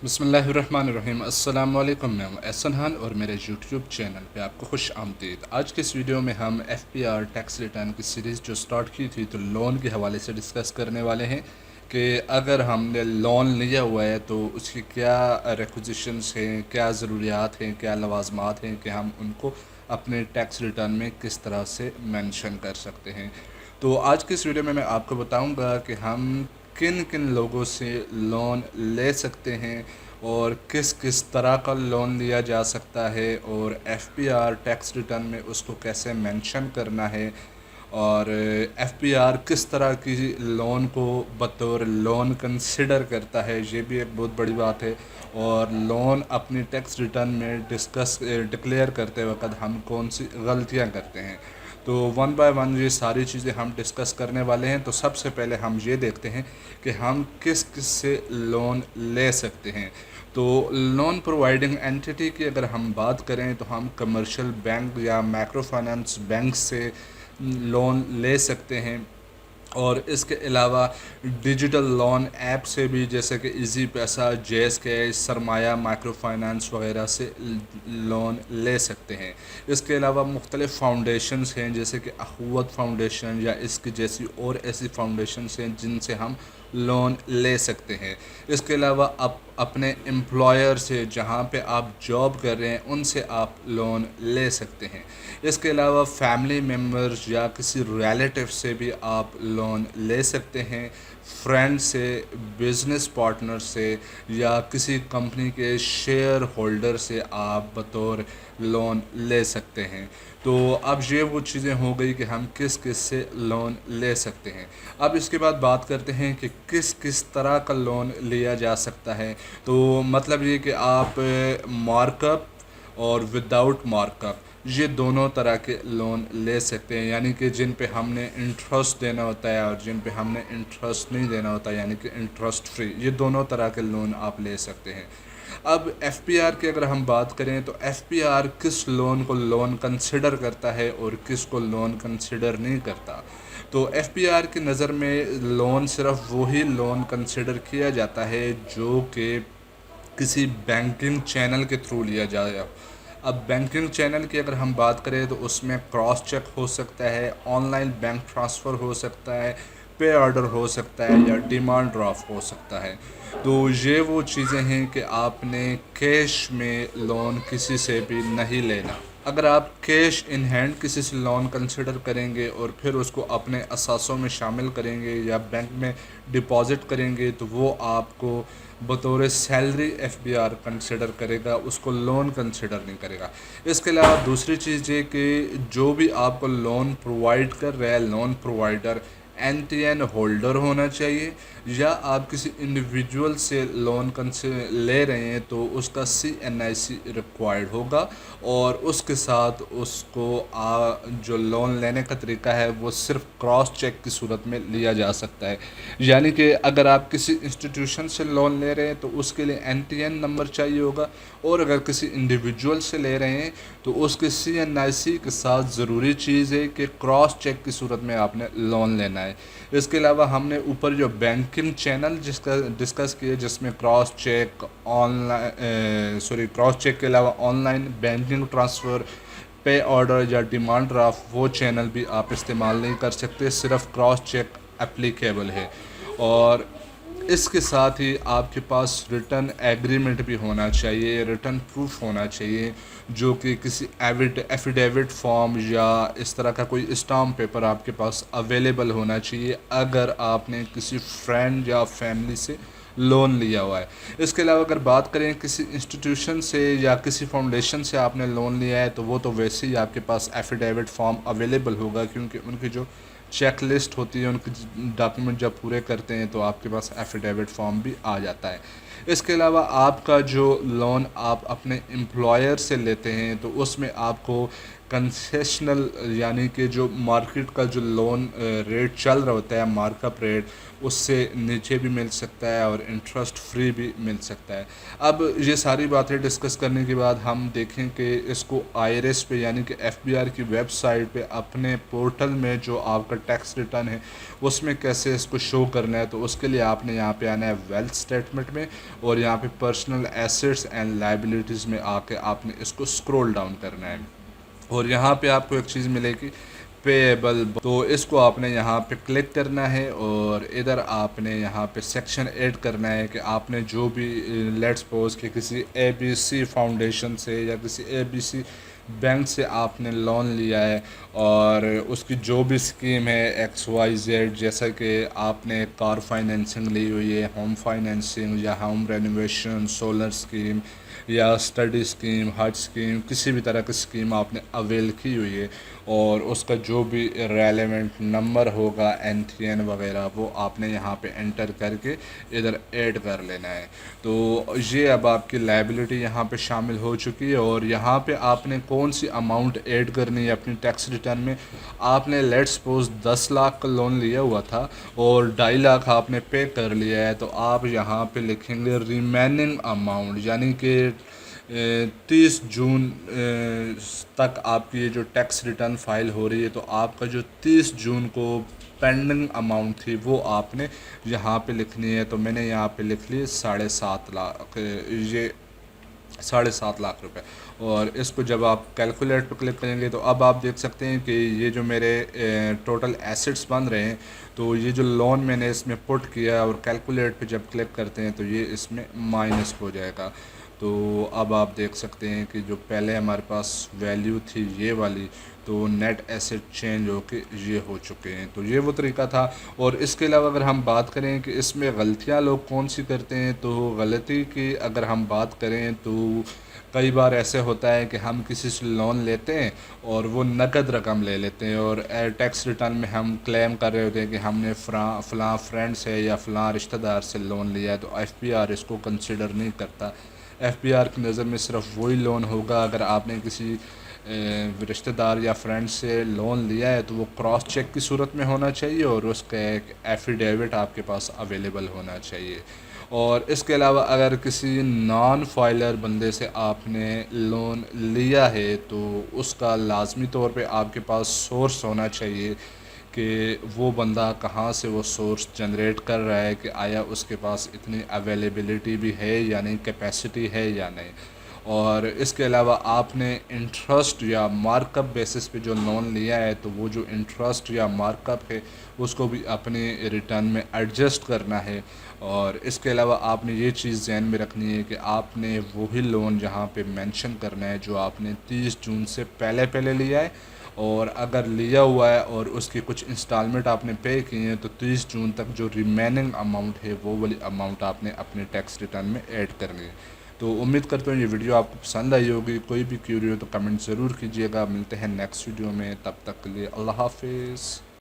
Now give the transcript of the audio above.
بسم اللہ الرحمن الرحیم۔ السلام علیکم، میں ہوں احسن خان اور میرے یوٹیوب چینل پہ آپ کو خوش آمدید۔ آج کے اس ویڈیو میں ہم F P R tax return کی سیریز جو سٹارٹ کی تھی تو لون کے حوالے سے ڈسکس کرنے والے ہیں کہ اگر ہم نے لون لیا ہوا ہے تو اس کی کیا ریکوزیشنس ہیں، کیا ضروریات ہیں، کیا لوازمات ہیں کہ ہم ان کو اپنے ٹیکس ریٹرن میں کس طرح سے مینشن کر سکتے ہیں۔ تو آج کے اس ویڈیو میں آپ کو بتاؤں گا کہ ہم کن کن لوگوں سے لون لے سکتے ہیں اور کس کس طرح کا لون لیا جا سکتا ہے، اور F P R tax return میں اس کو کیسے مینشن کرنا ہے، اور ایف پی آر کس طرح کی لون کو بطور لون کنسیڈر کرتا ہے، یہ بھی ایک بہت بڑی بات ہے۔ اور لون اپنی ٹیکس ریٹرن میں ڈکلیئر کرتے وقت ہم کون سی غلطیاں کرتے ہیں، تو ون بائی ون یہ ساری چیزیں ہم ڈسکس کرنے والے ہیں۔ تو سب سے پہلے ہم یہ دیکھتے ہیں کہ ہم کس کس سے لون لے سکتے ہیں۔ تو لون پرووائڈنگ اینٹی کی اگر ہم بات کریں تو ہم کمرشل بینک یا مائکرو فائنانس بینک سے لون لے سکتے ہیں، اور اس کے علاوہ ڈیجیٹل لون ایپ سے بھی، جیسے کہ ایزی پیسہ، جے ایس کے، سرمایہ مائکرو فائنانس وغیرہ سے لون لے سکتے ہیں۔ اس کے علاوہ مختلف فاؤنڈیشنز ہیں جیسے کہ اخوت فاؤنڈیشن یا اس کی جیسی اور ایسی فاؤنڈیشنز ہیں جن سے ہم لون لے سکتے ہیں۔ اس کے علاوہ اپنے امپلائر سے، جہاں پہ آپ جاب کر رہے ہیں، ان سے آپ لون لے سکتے ہیں۔ اس کے علاوہ فیملی ممبرز یا کسی ریلیٹیو سے بھی آپ لون لے سکتے ہیں، فرینڈ سے، بزنس پارٹنر سے، یا کسی کمپنی کے شیئر ہولڈر سے آپ بطور لون لے سکتے ہیں۔ تو اب یہ وہ چیزیں ہو گئی کہ ہم کس کس سے لون لے سکتے ہیں۔ اب اس کے بعد بات کرتے ہیں کہ کس کس طرح کا لون لیا جا سکتا ہے۔ تو مطلب یہ کہ آپ مارک اپ اور وداؤٹ مارک اپ، یہ دونوں طرح کے لون لے سکتے ہیں، یعنی کہ جن پہ ہم نے انٹرسٹ دینا ہوتا ہے اور جن پہ ہم نے انٹرسٹ نہیں دینا ہوتا، یعنی کہ انٹرسٹ فری، یہ دونوں طرح کے لون آپ لے سکتے ہیں۔ اب ایف پی آر کی اگر ہم بات کریں تو ایف پی آر کس لون کو لون کنسیڈر کرتا ہے اور کس کو لون کنسیڈر نہیں کرتا۔ تو ایف پی آر کی نظر میں لون صرف وہی لون کنسیڈر کیا جاتا ہے جو کہ کسی بینکنگ چینل کے تھرو لیا جائے۔ اب بینکنگ چینل کی اگر ہم بات کریں تو اس میں کراس چیک ہو سکتا ہے، آن لائن بینک ٹرانسفر ہو سکتا ہے، پے آرڈر ہو سکتا ہے، یا ڈیمانڈ ڈرافٹ ہو سکتا ہے۔ تو یہ وہ چیزیں ہیں کہ آپ نے کیش میں لون کسی سے بھی نہیں لینا۔ اگر آپ کیش ان ہینڈ کسی سے لون کنسیڈر کریں گے اور پھر اس کو اپنے اثاثوں میں شامل کریں گے یا بینک میں ڈپازٹ کریں گے تو وہ آپ کو بطور salary F B R consider کرے گا، اس کو لون کنسیڈر نہیں کرے گا۔ اس کے علاوہ دوسری چیز یہ کہ جو بھی آپ کو لون پرووائڈ کر رہا ہے، loan provider N T N holder ہونا چاہیے، یا آپ کسی انڈیویجول سے لون لے رہے ہیں تو اس کا سی این آئی سی ریکوائرڈ ہوگا، اور اس کے ساتھ اس کو جو لون لینے کا طریقہ ہے وہ صرف کراس چیک کی صورت میں لیا جا سکتا ہے۔ یعنی کہ اگر آپ کسی انسٹیٹیوشن سے لون لے رہے ہیں تو اس کے لیے این ٹی این نمبر چاہیے ہوگا، اور اگر کسی انڈیویجول سے لے رہے ہیں تو اس کے سی این آئی سی کے ساتھ ضروری چیز ہے کہ کراس چیک کی صورت میں آپ نے لون لینا ہے۔ اس کے علاوہ ہم نے اوپر جو بینکنگ چینل جس کا ڈسکس کیا، جس میں کراس چیک کراس چیک کے علاوہ on line banking transfer, pay order یا ڈیمانڈ ڈرافٹ، وہ چینل بھی آپ استعمال نہیں کر سکتے، صرف کراس چیک اپلیکیبل ہے۔ اور اس کے ساتھ ہی آپ کے پاس ریٹرن ایگریمنٹ بھی ہونا چاہیے، ریٹرن پروف ہونا چاہیے، جو کہ کسی ایفیڈیوٹ فارم یا اس طرح کا کوئی اسٹامپ پیپر آپ کے پاس اویلیبل ہونا چاہیے اگر آپ نے کسی فرینڈ یا فیملی سے لون لیا ہوا ہے۔ اس کے علاوہ اگر بات کریں کسی انسٹیٹیوشن سے یا کسی فاؤنڈیشن سے آپ نے لون لیا ہے تو وہ تو ویسے ہی آپ کے پاس ایفیڈیوٹ فارم اویلیبل ہوگا، کیونکہ ان کی جو چیک لسٹ ہوتی ہے، ان کی ڈاکیومنٹ جب پورے کرتے ہیں تو آپ کے پاس ایفیڈیوٹ فارم بھی آ جاتا ہے۔ اس کے علاوہ آپ کا جو لون آپ اپنے امپلائر سے لیتے ہیں تو اس میں آپ کو کنسیشنل، یعنی کہ جو مارکیٹ کا جو لون ریٹ چل رہا ہوتا ہے، مارک اپ ریٹ، اس سے نیچے بھی مل سکتا ہے اور انٹرسٹ فری بھی مل سکتا ہے۔ اب یہ ساری باتیں ڈسکس کرنے کے بعد ہم دیکھیں کہ اس کو آئی آر ایس پہ، یعنی کہ ایف بی آر کی ویب سائٹ پہ اپنے پورٹل میں جو آپ کا ٹیکس ریٹرن ہے اس میں کیسے اس کو شو کرنا ہے۔ تو اس کے لیے آپ نے یہاں پہ آنا ہے ویلتھ اسٹیٹمنٹ میں، اور یہاں پہ پرسنل ایسیٹس اینڈ لائبلٹیز میں آ کے آپ نے اس کو اسکرول ڈاؤن کرنا ہے، اور یہاں پہ آپ کو ایک چیز ملے گی پیبل، تو اس کو آپ نے یہاں پہ کلک کرنا ہے، اور ادھر آپ نے یہاں پہ سیکشن ایڈ کرنا ہے کہ آپ نے جو بھی لیٹس سپوز کہ کسی اے بی سی فاؤنڈیشن سے یا کسی اے بی سی بینک سے آپ نے لون لیا ہے، اور اس کی جو بھی اسکیم ہے ایکس وائی زیڈ، جیسا کہ آپ نے کار فائنینسنگ لی ہوئی ہے، ہوم فائنینسنگ یا ہوم رینوویشن، سولر اسکیم یا اسٹڈی اسکیم، حج اسکیم، کسی بھی طرح کی اسکیم آپ نے اویل کی ہوئی ہے، اور اس کا جو بھی ریلیونٹ نمبر ہوگا این ٹی این وغیرہ وہ آپ نے یہاں پہ انٹر کر کے ادھر ایڈ کر لینا ہے۔ تو یہ اب آپ کی لائبلٹی یہاں پہ شامل ہو چکی ہے، اور یہاں پہ آپ نے کون سی اماؤنٹ ایڈ کرنی ہے اپنی ٹیکس ریٹرن میں۔ آپ نے لیٹ سپوز 10 لاکھ کا لون لیا ہوا تھا اور 2.5 لاکھ آپ نے پے کر لیا ہے، تو آپ یہاں پہ لکھیں گے ریمیننگ اماؤنٹ، یعنی کہ 30 جون تک آپ کی یہ جو ٹیکس ریٹرن فائل ہو رہی ہے، تو آپ کا جو 30 جون کو پینڈنگ اماؤنٹ تھی وہ آپ نے یہاں پہ لکھنی ہے۔ تو میں نے یہاں پہ لکھ لی 7.5 لاکھ، یہ 7.5 لاکھ روپے، اور اس کو جب آپ کیلکولیٹ پہ کلک کریں گے تو اب آپ دیکھ سکتے ہیں کہ یہ جو میرے ٹوٹل ایسٹس بن رہے ہیں، تو یہ جو لون میں نے اس میں پٹ کیا اور کیلکولیٹ پہ جب کلک کرتے ہیں تو یہ اس میں مائنس ہو جائے گا۔ تو اب آپ دیکھ سکتے ہیں کہ جو پہلے ہمارے پاس ویلیو تھی یہ والی، تو نیٹ ایسٹ چینج ہو کے یہ ہو چکے ہیں۔ تو یہ وہ طریقہ تھا، اور اس کے علاوہ اگر ہم بات کریں کہ اس میں غلطیاں لوگ کون سی کرتے ہیں، تو غلطی کی اگر ہم بات کریں تو کئی بار ایسے ہوتا ہے کہ ہم کسی سے لون لیتے ہیں اور وہ نقد رقم لے لیتے ہیں، اور ٹیکس ریٹرن میں ہم کلیم کر رہے ہوتے ہیں کہ ہم نے فلاں فرینڈ سے یا فلاں رشتہ دار سے لون لیا ہے، تو ایف پی آر اس کو کنسیڈر نہیں کرتا۔ ایف پی آر کی نظر میں صرف وہی لون ہوگا اگر آپ نے کسی رشتہ دار یا فرینڈ سے لون لیا ہے، تو وہ کراس چیک کی صورت میں ہونا چاہیے، اور اس کا ایک ایفیڈیوٹ آپ کے پاس اویلیبل ہونا چاہیے۔ اور اس کے علاوہ اگر کسی نان فائلر بندے سے آپ نے لون لیا ہے تو اس کا لازمی طور پہ آپ کے پاس سورس ہونا چاہیے کہ وہ بندہ کہاں سے وہ سورس جنریٹ کر رہا ہے، کہ آیا اس کے پاس اتنی اویلیبلٹی بھی ہے یا نہیں، کیپیسٹی ہے یا نہیں۔ اور اس کے علاوہ آپ نے انٹرسٹ یا مارک اپ بیسس پہ جو لون لیا ہے، تو وہ جو انٹرسٹ یا مارک اپ ہے اس کو بھی اپنے ریٹرن میں ایڈجسٹ کرنا ہے۔ اور اس کے علاوہ آپ نے یہ چیز ذہن میں رکھنی ہے کہ آپ نے وہی لون جہاں پہ مینشن کرنا ہے جو آپ نے 30 جون سے پہلے لیا ہے، اور اگر لیا ہوا ہے اور اس کی کچھ انسٹالمنٹ آپ نے پے کی ہیں تو 30 جون تک جو ریمیننگ اماؤنٹ ہے وہ والی اماؤنٹ آپ نے اپنے ٹیکس ریٹرن میں ایڈ کرنی ہے۔ تو امید کرتا ہوں یہ ویڈیو آپ کو پسند آئی ہوگی، کوئی بھی کیوری ہو تو کمنٹ ضرور کیجیے گا۔ ملتے ہیں نیکسٹ ویڈیو میں، تب تک کے لیے اللہ حافظ۔